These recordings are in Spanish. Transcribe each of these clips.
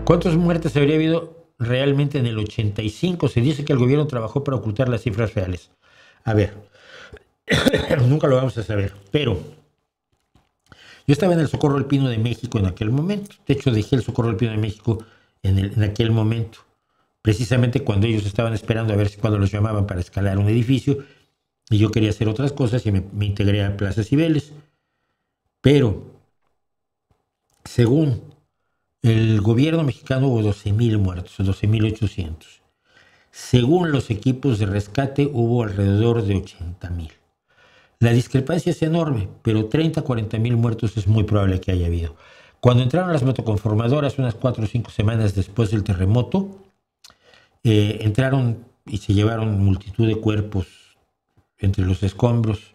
¿Cuántas muertes habría habido realmente en el 85? Se dice que el gobierno trabajó para ocultar las cifras reales. A ver, nunca lo vamos a saber, pero yo estaba en el Socorro del Pino de México en aquel momento. De hecho, dejé el Socorro del Pino de México en aquel momento, precisamente cuando ellos estaban esperando a ver si cuando los llamaban para escalar un edificio, y yo quería hacer otras cosas y me integré a Plaza Cibeles. Pero, según el gobierno mexicano, hubo 12,000 muertos, 12,800. Según los equipos de rescate, hubo alrededor de 80,000. La discrepancia es enorme, pero 30 a 40,000 muertos es muy probable que haya habido. Cuando entraron las motoconformadoras, unas 4 o 5 semanas después del terremoto, entraron y se llevaron multitud de cuerpos entre los escombros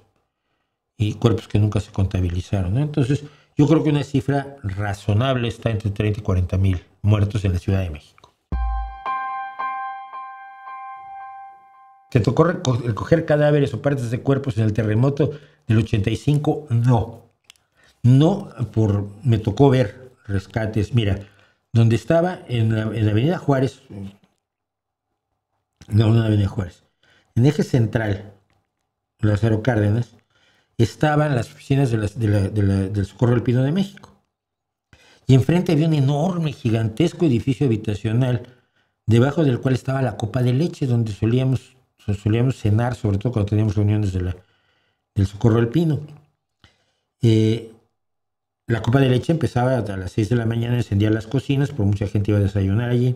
y cuerpos que nunca se contabilizaron, ¿no? Entonces, yo creo que una cifra razonable está entre 30 y 40,000 muertos en la Ciudad de México. ¿Te tocó recoger cadáveres o partes de cuerpos en el terremoto del 85? No. No, me tocó ver rescates. Mira, donde estaba en la Avenida Juárez, no en la Avenida Juárez, en Eje Central, Lázaro Cárdenas, estaban las oficinas del Socorro del Pino de México. Y enfrente había un enorme, gigantesco edificio habitacional, debajo del cual estaba la copa de leche, donde solíamos cenar, sobre todo cuando teníamos reuniones del Socorro del Pino. La copa de leche empezaba a las 6 de la mañana, encendía las cocinas, porque mucha gente iba a desayunar allí.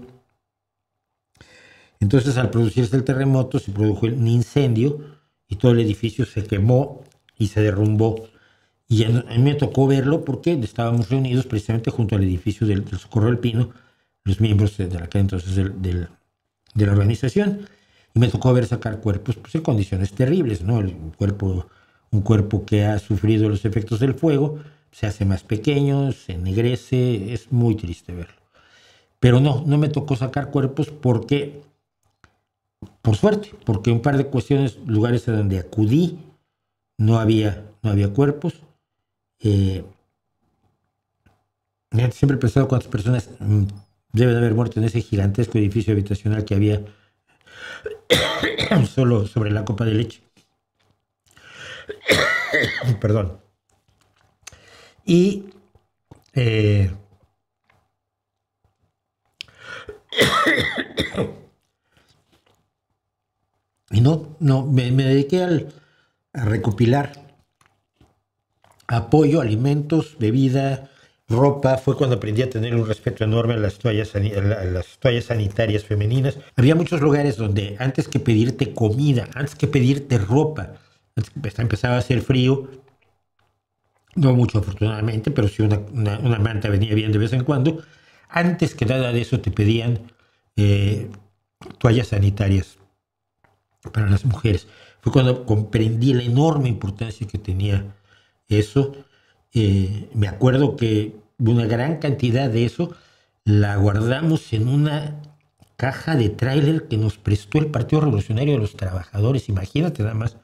Entonces, al producirse el terremoto, se produjo un incendio y todo el edificio se quemó y se derrumbó. Y a mí me tocó verlo porque estábamos reunidos precisamente junto al edificio del Socorro del Pino, los miembros de aquel entonces de la organización. Y me tocó ver sacar cuerpos pues, en condiciones terribles, ¿no? Un cuerpo que ha sufrido los efectos del fuego se hace más pequeño, se ennegrece, es muy triste verlo. Pero no me tocó sacar cuerpos porque, por suerte, porque un par de lugares a donde acudí, no había cuerpos. Siempre he pensado cuántas personas deben haber muerto en ese gigantesco edificio habitacional que había solo sobre la copa de leche. Perdón. Y me dediqué a recopilar apoyo, alimentos, bebida, ropa. Fue cuando aprendí a tener un respeto enorme a las toallas sanitarias femeninas. Había muchos lugares donde antes que pedirte comida, antes que pedirte ropa, antes que empezaba a hacer frío, no mucho afortunadamente, pero sí una manta venía bien de vez en cuando, antes que nada de eso te pedían toallas sanitarias para las mujeres. Fue cuando comprendí la enorme importancia que tenía eso. Me acuerdo que una gran cantidad de eso la guardamos en una caja de tráiler que nos prestó el Partido Revolucionario de los Trabajadores. Imagínate nada más.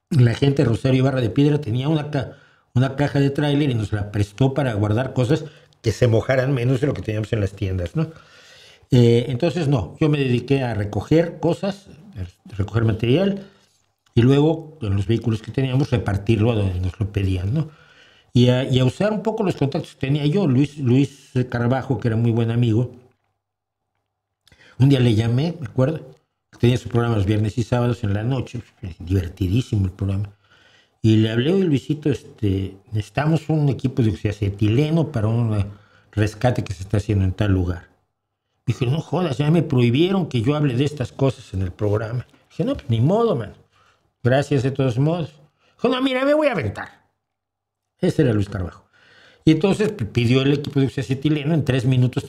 La gente de Rosario Ibarra de Piedra tenía una caja de tráiler y nos la prestó para guardar cosas que se mojaran menos de lo que teníamos en las tiendas, ¿no? Entonces, yo me dediqué a recoger cosas, a recoger material, y luego, en los vehículos que teníamos, repartirlo a donde nos lo pedían, ¿no? Y a usar un poco los contactos que tenía yo. Luis Carvajo, que era muy buen amigo, un día le llamé, me acuerdo, tenía su programa los viernes y sábados en la noche, divertidísimo el programa, y le hablé: oye, Luisito, necesitamos un equipo de oxacetileno para un rescate que se está haciendo en tal lugar. Dije: no jodas, ya me prohibieron que yo hable de estas cosas en el programa. Dije: no, pues ni modo, man. Gracias de todos modos. Dijo: no, mira, me voy a aventar. Ese era Luis Carvajo. Y entonces pidió el equipo de oxacetileno. En 3 minutos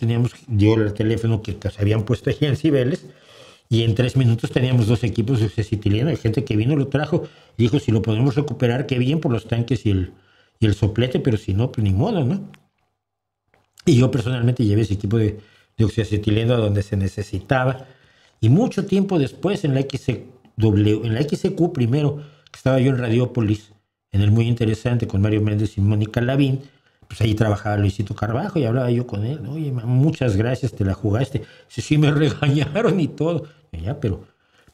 dio el teléfono que se habían puesto allí en Cibeles, y en 3 minutos teníamos 2 equipos de oxacetileno. Hay gente que vino, lo trajo, dijo: si lo podemos recuperar, qué bien, por los tanques y el soplete, pero si no, pues ni modo, ¿no? Y yo personalmente llevé ese equipo de oxacetileno a donde se necesitaba. Y mucho tiempo después, en la XQ primero, que estaba yo en Radiópolis, en el Muy Interesante, con Mario Méndez y Mónica Lavín, Pues ahí trabajaba Luisito Carbajo y hablaba yo con él. Oye, muchas gracias, te la jugaste. Sí, sí, me regañaron y todo. Ya, pero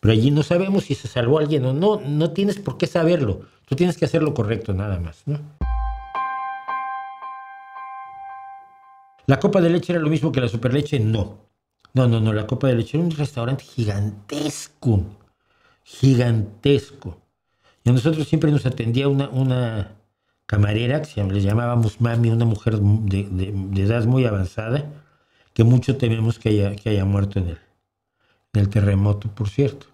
allí no sabemos si se salvó alguien o no. No tienes por qué saberlo. Tú tienes que hacer lo correcto nada más, ¿no? La copa de leche era lo mismo que la superleche, no. No, no, no, la copa de leche era un restaurante gigantesco, gigantesco. Y a nosotros siempre nos atendía una camarera, que le llamábamos mami, una mujer de edad muy avanzada, que mucho tememos que haya muerto en el terremoto, por cierto.